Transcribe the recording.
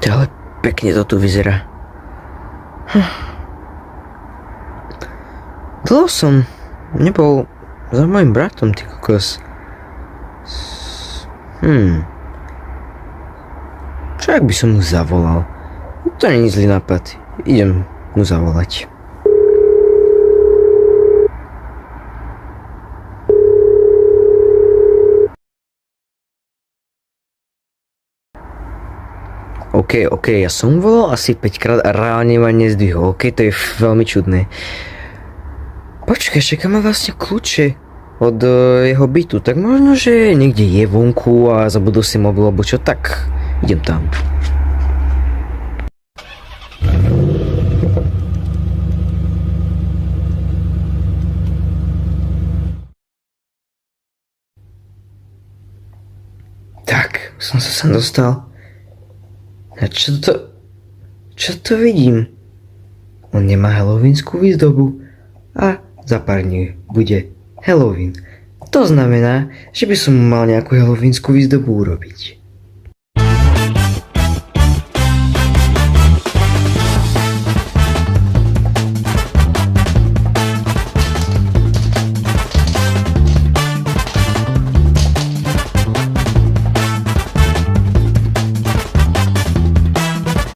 Ale pekne to tu vyzerá. Dlho som nebol za mojim bratom, ty kokos. Čo ak by som mu zavolal? To nie je zlý nápad. Idem mu zavolať. OK, ja som volal asi 5 krát a reálne ma nezdvihol. OK, to je veľmi čudné. Počkaj, čaká ma vlastne kľúče od jeho bytu, tak možno, že niekde je vonku a zabudol si mobil, alebo čo, tak idem tam. Tak, som sa sem dostal. A čo to vidím? On nemá halloweenskú výzdobu a za pár dní bude Halloween. To znamená, že by som mu mal nejakú halloweenskú výzdobu urobiť.